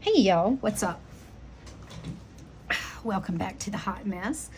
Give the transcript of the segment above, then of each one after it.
Hey y'all, what's up? Welcome back to the hot mess.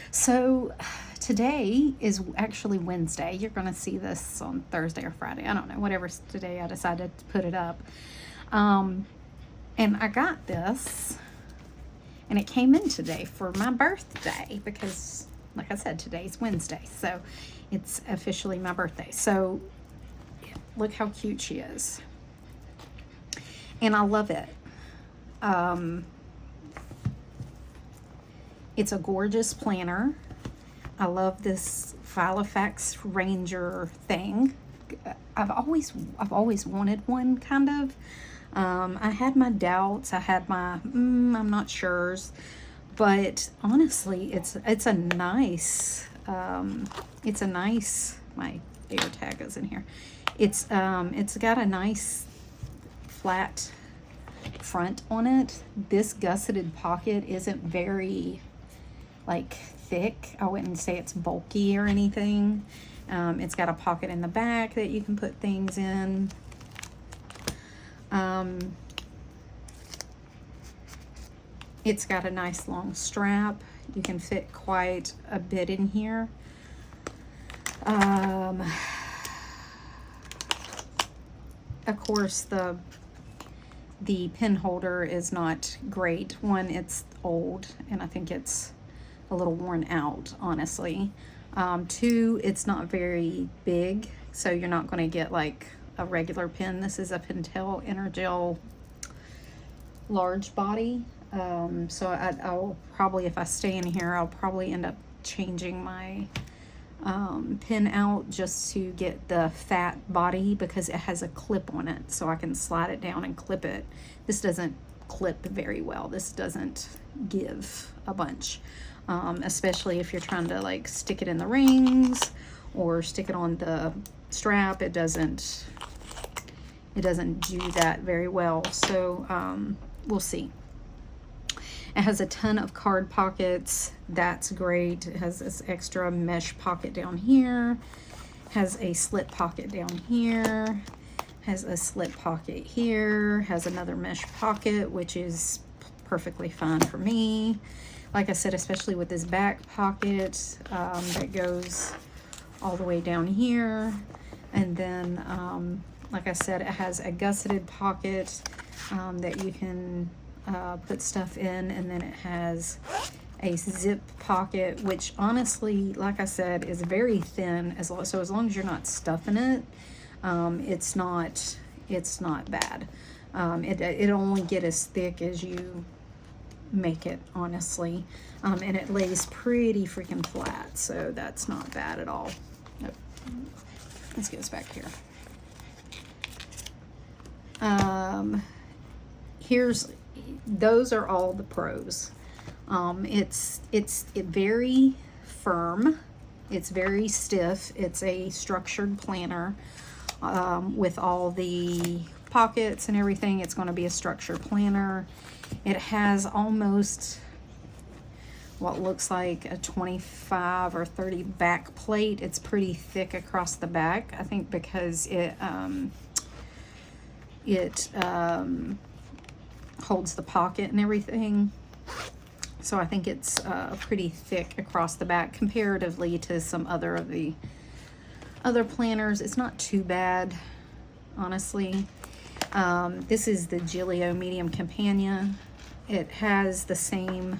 So today is actually Wednesday. You're going to see this on Thursday or Friday. I don't know, whatever's today I decided to put it up. And I got this and it came in today for my birthday because like I said, today's Wednesday. So it's officially my birthday. So look how cute she is. And I love it. It's a gorgeous planner. I love this Filofax Ranger thing. I've always wanted one, kind of. I had my doubts. I had my I'm not sure's, but honestly, it's a nice my air tag is in here. It's got a nice flat front on it. This gusseted pocket isn't very like thick. I wouldn't say it's bulky or anything. It's got a pocket in the back that you can put things in. It's got a nice long strap. You can fit quite a bit in here. Of course, the pen holder is not great. One, it's old, and I think it's a little worn out, honestly. Two, it's not very big, so you're not going to get like a regular pen. This is a Pentel Energel large body. So I'll probably, if I stay in here, I'll probably end up changing my pin out just to get the fat body because it has a clip on it, so I can slide it down and clip it. This doesn't clip very well. This doesn't give a bunch, especially if you're trying to like stick it in the rings or stick it on the strap. It doesn't do that very well. So we'll see. It has a ton of card pockets. That's great. It has this extra mesh pocket down here. Has a slip pocket down here. Has a slip pocket here. Has another mesh pocket, which is perfectly fine for me. Like I said, especially with this back pocket that goes all the way down here. And then, like I said, it has a gusseted pocket that you can put stuff in, and then it has a zip pocket, which honestly, like I said, is very thin. So as long as you're not stuffing it, it's not bad. It'll only get as thick as you make it, honestly, and it lays pretty freaking flat, so that's not bad at all. Nope. Let's get this back here. Those are all the pros. It's very firm. It's very stiff. It's a structured planner with all the pockets and everything. It's going to be a structured planner. It has almost what looks like a 25 or 30 back plate. It's pretty thick across the back, I think, because it holds the pocket and everything. So I think it's pretty thick across the back comparatively to some other of the other planners. It's not too bad, honestly. This is the Gillio Medium Companion. It has the same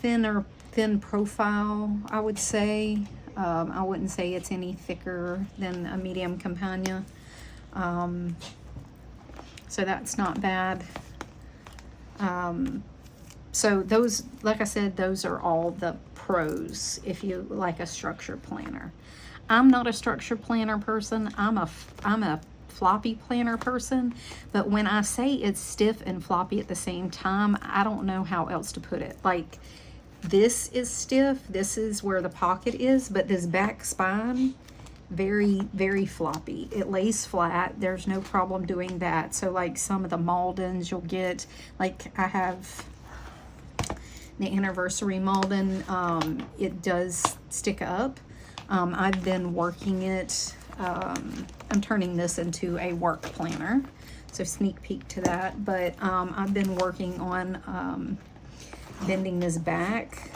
thin profile, I would say. I wouldn't say it's any thicker than a Medium Companion. So that's not bad. So those, like I said, those are all the pros if you like a structure planner. I'm not a structure planner person. I'm a floppy planner person, but when I say it's stiff and floppy at the same time, I don't know how else to put it. Like, this is stiff, this is where the pocket is, but this back spine, very, very floppy. It lays flat. There's no problem doing that. So like some of the Maldens you'll get, like I have the Anniversary Malden, it does stick up. I've been working it. I'm turning this into a work planner. So sneak peek to that. But I've been working on bending this back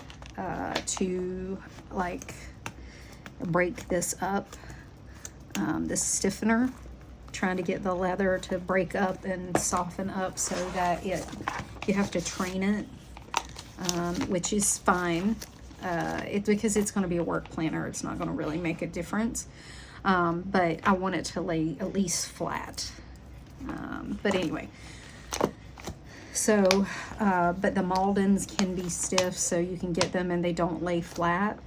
to like break this up, this stiffener, trying to get the leather to break up and soften up so that you have to train it, which is fine. It's because it's going to be a work planner. It's not going to really make a difference. But I want it to lay at least flat. But anyway, so, but the Maldens can be stiff, so you can get them and they don't lay flat.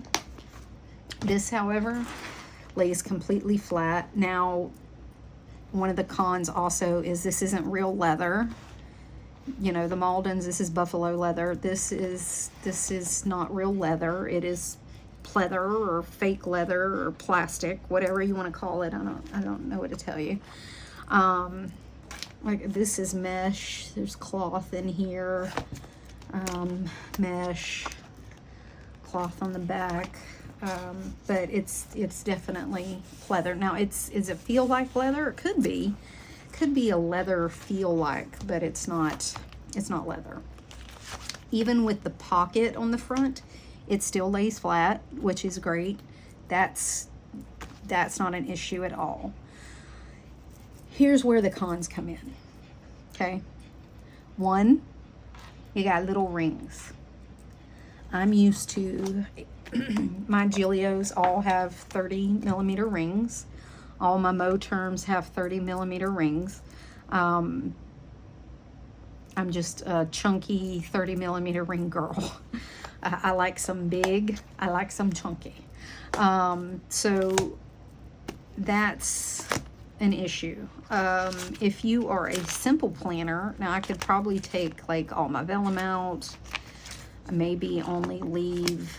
This, however, lays completely flat. Now, one of the cons also is this isn't real leather. You know, the Maldens, this is buffalo leather. This is not real leather. It is pleather or fake leather or plastic, whatever you want to call it. I don't know what to tell you. Like this is mesh. There's cloth in here. Mesh, cloth on the back. But it's definitely pleather. Now, does it feel like leather? It could be. Could be a leather feel like, but it's not leather. Even with the pocket on the front, it still lays flat, which is great. That's not an issue at all. Here's where the cons come in. Okay. One, you got little rings. I'm used to my Gilios all have 30mm rings. All my Moterms have 30mm rings. I'm just a chunky 30mm ring girl. I like some big, I like some chunky. So that's an issue. If you are a simple planner, now I could probably take like all my vellum out, maybe only leave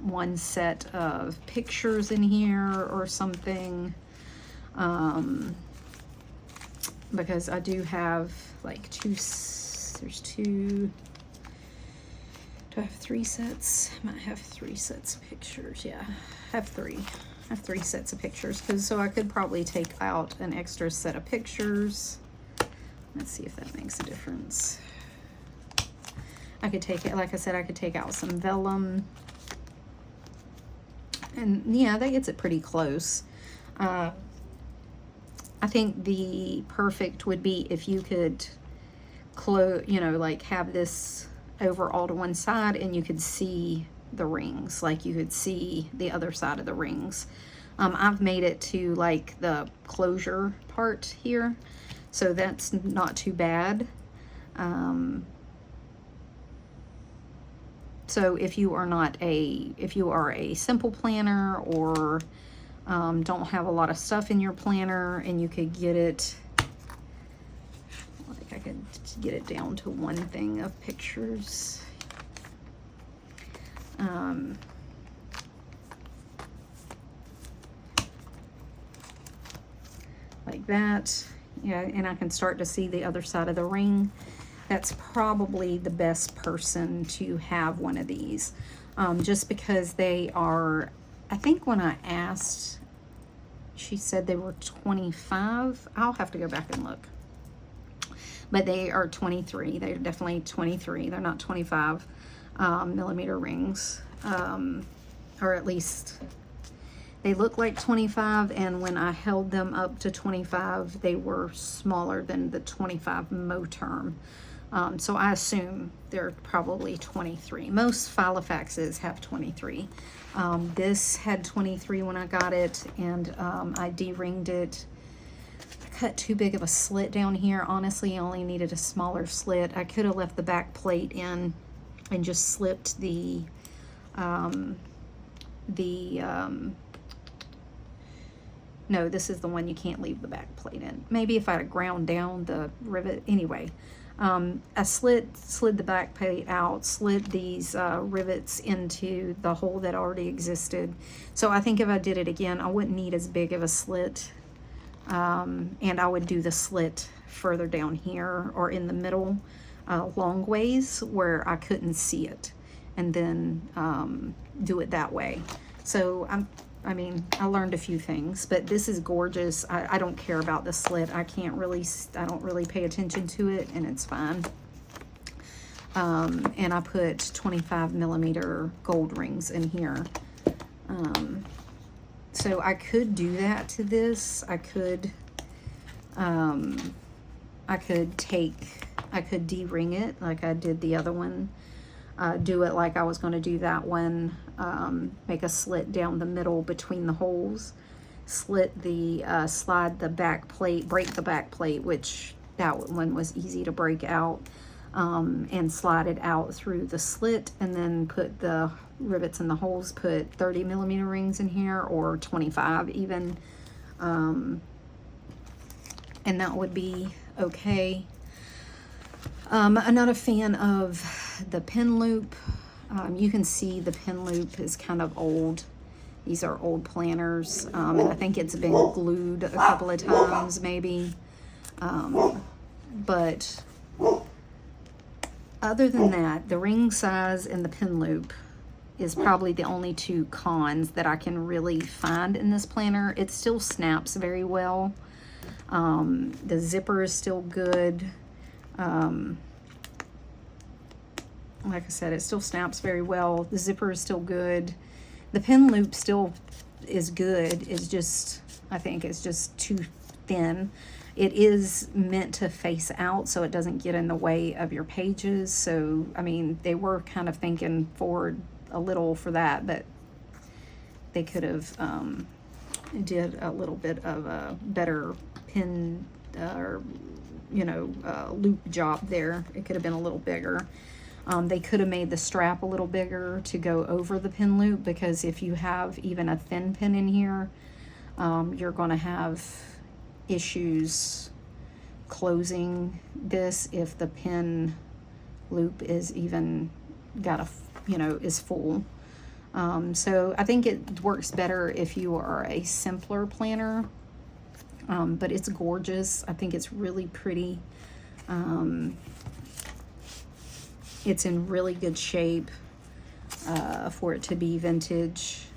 one set of pictures in here or something, because I do have like do I have 3 sets? I might have 3 sets of pictures. Yeah, I have 3 sets of pictures, so I could probably take out an extra set of pictures. Let's see if that makes a difference. I could take it, like I said, I could take out some vellum. And yeah, that gets it pretty close. I think the perfect would be if you could like have this over all to one side and you could see the rings, like you could see the other side of the rings. I've made it to like the closure part here, so that's not too bad. So if you are a simple planner or don't have a lot of stuff in your planner and you could get it, like I could get it down to one thing of pictures. Like that, yeah, and I can start to see the other side of the ring. That's probably the best person to have one of these, just because they are, I think when I asked, she said they were 25. I'll have to go back and look, but they are 23. They're definitely 23. They're not 25 millimeter rings, or at least they look like 25, and when I held them up to 25, they were smaller than the 25 Moterm. So I assume they're probably 23. Most Filofaxes have 23. This had 23 when I got it, and I de-ringed it. I cut too big of a slit down here. Honestly, I only needed a smaller slit. I could have left the back plate in and just slipped no, this is the one you can't leave the back plate in. Maybe if I had ground down the rivet. Anyway, I slid the back plate out, slid these rivets into the hole that already existed. So I think if I did it again, I wouldn't need as big of a slit. And I would do the slit further down here or in the middle, long ways where I couldn't see it, and then do it that way. So I mean, I learned a few things, but this is gorgeous. I don't care about the slit. I don't really pay attention to it, and it's fine. And I put 25mm gold rings in here. So I could do that to this. I could de-ring it like I did the other one. Do it like I was going to do that one. Make a slit down the middle between the holes. Slide the back plate, break the back plate, which that one was easy to break out. And slide it out through the slit, and then put the rivets in the holes, put 30mm rings in here, or 25 even. And that would be okay. I'm not a fan of the pin loop. You can see the pin loop is kind of old. These are old planners, and I think it's been glued a couple of times maybe. But other than that, the ring size and the pin loop is probably the only two cons that I can really find in this planner. It still snaps very well. The zipper is still good. Like I said, it still snaps very well. The zipper is still good. The pin loop still is good. It's just, I think it's just too thin. It is meant to face out so it doesn't get in the way of your pages. So, I mean, they were kind of thinking forward a little for that, but they could have did a little bit of a better pin or, loop job there. It could have been a little bigger. They could have made the strap a little bigger to go over the pin loop, because if you have even a thin pin in here, you're going to have issues closing this if the pin loop is even got is full. So I think it works better if you are a simpler planner, but it's gorgeous. I think it's really pretty. It's in really good shape for it to be vintage.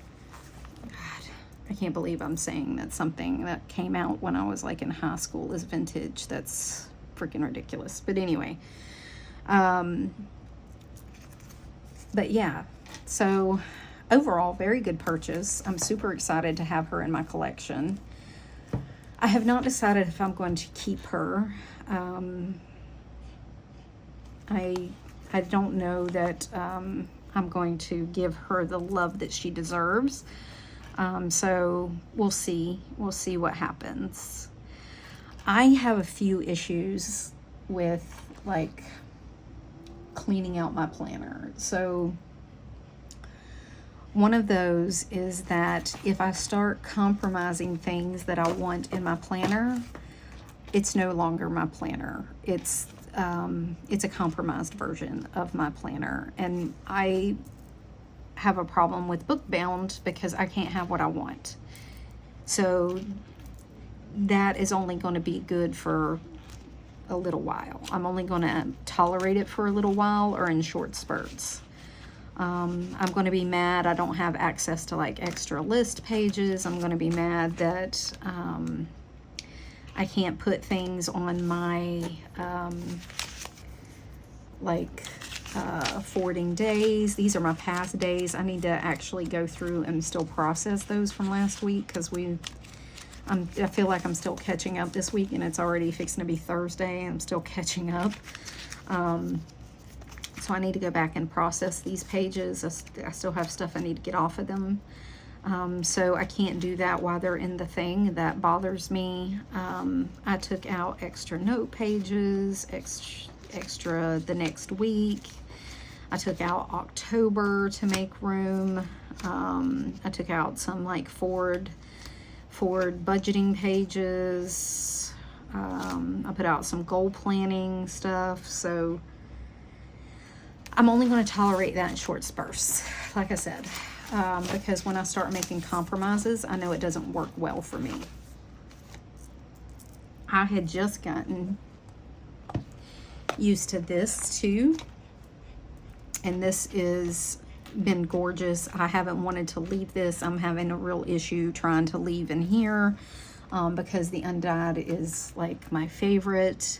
I can't believe I'm saying that something that came out when I was like in high school is vintage. That's freaking ridiculous. But anyway, but yeah, so overall, very good purchase. I'm super excited to have her in my collection. I have not decided if I'm going to keep her. I don't know that I'm going to give her the love that she deserves. So we'll see. We'll see what happens. I have a few issues with like cleaning out my planner. So one of those is that if I start compromising things that I want in my planner, it's no longer my planner. It's a compromised version of my planner, and I have a problem with book bound because I can't have what I want. So that is only going to be good for a little while. I'm only going to tolerate it for a little while or in short spurts. I'm going to be mad I don't have access to like extra list pages. I'm going to be mad that I can't put things on my forwarding days. These are my past days. I need to actually go through and still process those from last week, because I feel like I'm still catching up this week, and it's already fixing to be Thursday, and I'm still catching up. So I need to go back and process these pages. I still have stuff I need to get off of them. So I can't do that while they're in the thing. That bothers me. I took out extra note pages, extra the next week. I took out October to make room. I took out some like forward budgeting pages. I put out some goal planning stuff. So I'm only going to tolerate that in short spurts, like I said, because when I start making compromises, I know it doesn't work well for me. I had just gotten used to this too, and this is been gorgeous. I haven't wanted to leave this. I'm having a real issue trying to leave in here because the undyed is like my favorite.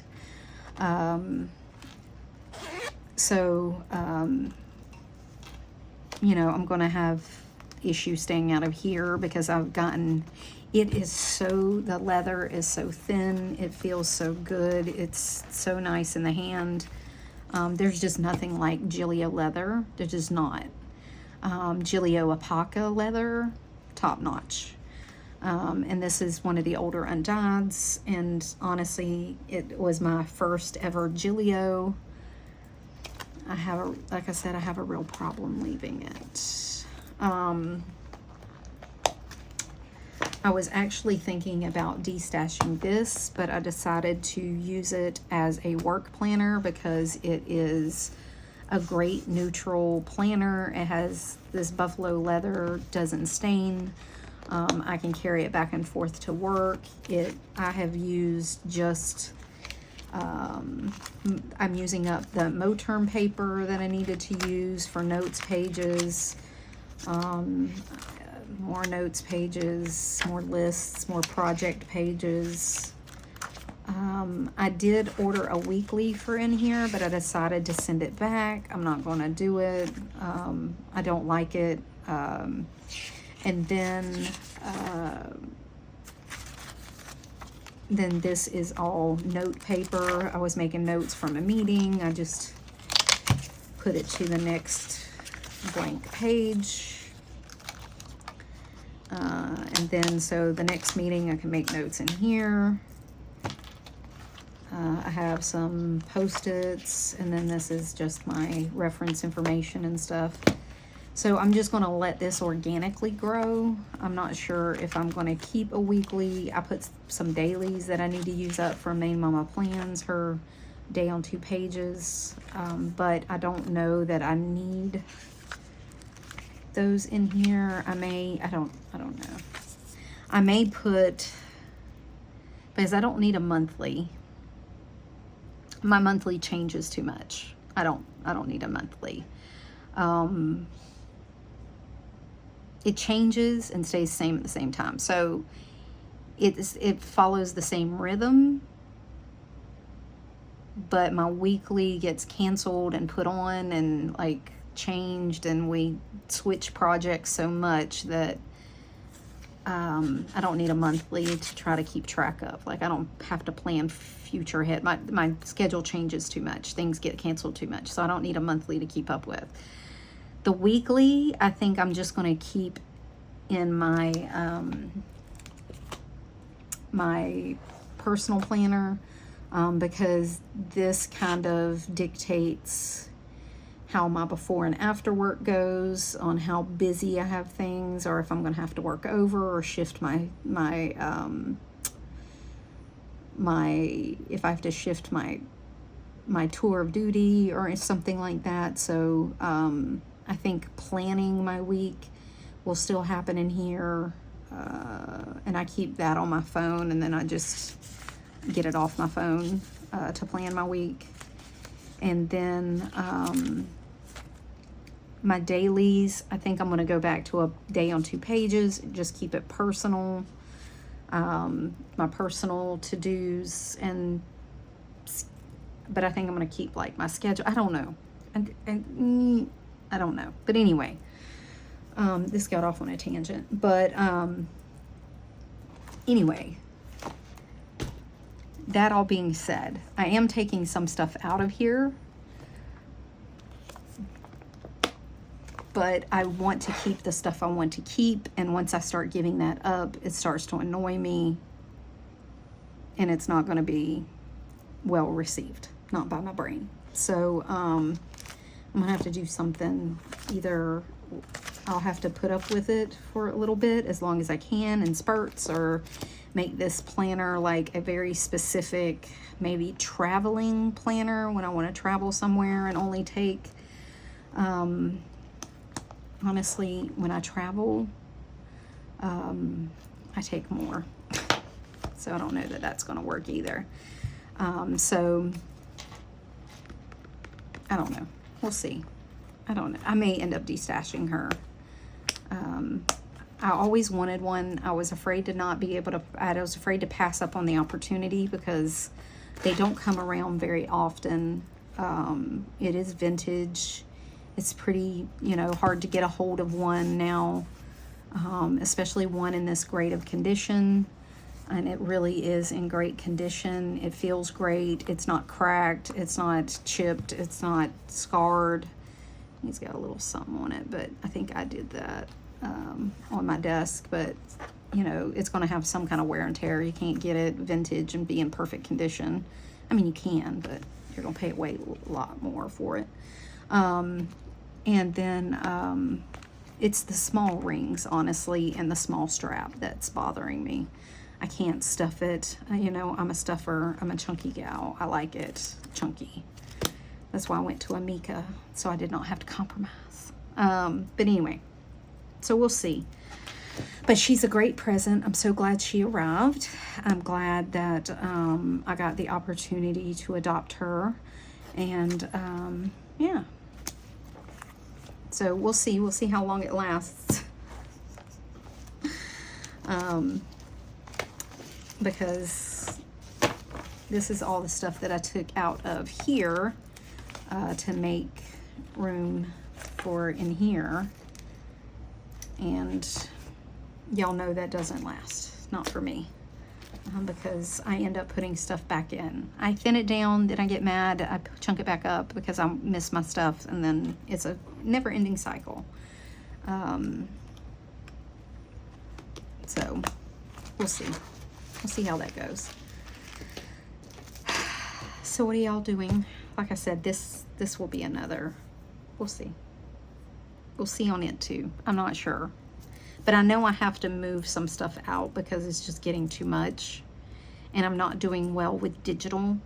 You know, I'm going to have issues staying out of here because I've gotten, it is so, the leather is so thin. It feels so good. It's so nice in the hand. There's just nothing like Gillio leather. There's just not. Gillio Alpaca leather, top notch. And this is one of the older undyeds. And honestly, it was my first ever Gillio. Like I said, I have a real problem leaving it. I was actually thinking about destashing this, but I decided to use it as a work planner because it is a great neutral planner. It has this buffalo leather, doesn't stain. I can carry it back and forth to work. I have used just, I'm using up the Moterm paper that I needed to use for notes pages. More notes pages, more lists, more project pages. I did order a weekly for in here, but I decided to send it back. I'm not going to do it. I don't like it. And then this is all note paper. I was making notes from a meeting. I just put it to the next blank page. And then, so the next meeting, I can make notes in here. I have some Post-its, and then this is just my reference information and stuff. So I'm just going to let this organically grow. I'm not sure if I'm going to keep a weekly. I put some dailies that I need to use up for Main Mama Plans, her day on 2 pages. But I don't know that I need those in here. I don't know. I may put, because I don't need a monthly. My monthly changes too much. I don't need a monthly. It changes and stays the same at the same time. So it follows the same rhythm, but my weekly gets canceled and put on and like changed, and we switch projects so much that I don't need a monthly to try to keep track of. Like, I don't have to plan future ahead. My schedule changes too much. Things get canceled too much. So I don't need a monthly to keep up with. The weekly, I think I'm just going to keep in my my personal planner because this kind of dictates how my before and after work goes, on how busy I have things, or if I'm going to have to work over or shift if I have to shift my tour of duty or something like that. So I think planning my week will still happen in here, and I keep that on my phone, and then I just get it off my phone to plan my week. And then my dailies, I think I'm going to go back to a day on 2 pages, just keep it personal. My personal to-dos, but I think I'm going to keep like my schedule. I don't know. I don't know. But anyway, this got off on a tangent. But anyway, that all being said, I am taking some stuff out of here, but I want to keep the stuff I want to keep. And once I start giving that up, it starts to annoy me, and it's not going to be well received, not by my brain. So I'm gonna have to do something. Either I'll have to put up with it for a little bit, as long as I can in spurts, or make this planner like a very specific, maybe traveling planner when I want to travel somewhere and only take, honestly, when I travel, I take more. So I don't know that that's going to work either. So I don't know. We'll see. I don't know. I may end up destashing her. I always wanted one. I was afraid to not be able to, I was afraid to pass up on the opportunity because they don't come around very often. It is vintage. It's pretty, you know, hard to get a hold of one now, especially one in this great of condition. And it really is in great condition. It feels great. It's not cracked. It's not chipped. It's not scarred. He's got a little something on it, but I think I did that on my desk. But, you know, it's going to have some kind of wear and tear. You can't get it vintage and be in perfect condition. I mean, you can, but you're going to pay way a lot more for it. And then it's the small rings, honestly, and the small strap that's bothering me. I can't stuff it. You know, I'm a stuffer. I'm a chunky gal. I like it chunky. That's why I went to a Mica, so I did not have to compromise. But anyway, so we'll see. But she's a great present. I'm so glad she arrived. I'm glad that I got the opportunity to adopt her. And yeah. So we'll see. We'll see how long it lasts. Because this is all the stuff that I took out of here to make room for in here. And y'all know that doesn't last. Not for me. Because I end up putting stuff back in. I thin it down, then I get mad, I chunk it back up because I miss my stuff, and then it's a never-ending cycle. So we'll see. We'll see how that goes. So what are y'all doing? Like I said, this will be another. We'll see. We'll see on it too. I'm not sure. But I know I have to move some stuff out because it's just getting too much. And I'm not doing well with digital.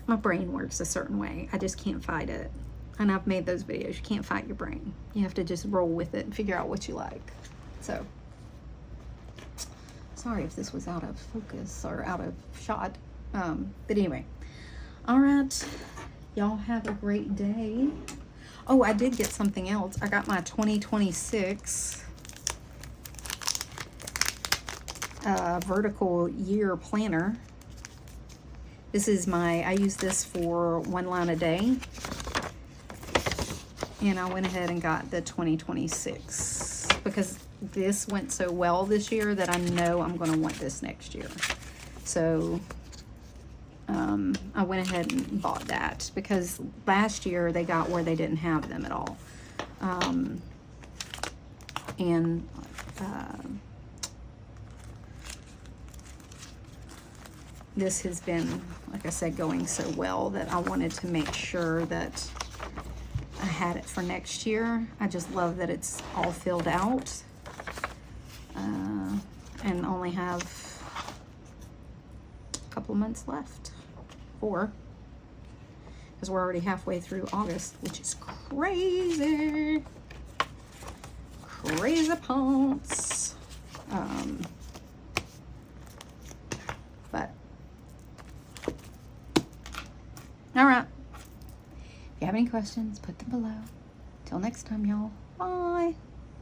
My brain works a certain way. I just can't fight it. And I've made those videos. You can't fight your brain. You have to just roll with it and figure out what you like. So, sorry if this was out of focus or out of shot. But anyway. All right. Y'all have a great day. Oh, I did get something else. I got my 2026 vertical year planner. This is I use this for 1 line a day. And I went ahead and got the 2026 because this went so well this year that I know I'm going to want this next year. So I went ahead and bought that because last year they got where they didn't have them at all. This has been, like I said, going so well that I wanted to make sure that I had it for next year. I just love that it's all filled out and only have a couple months left. 4, because we're already halfway through August, which is crazy. Crazy pants. But all right. If you have any questions, put them below. Till next time, y'all. Bye.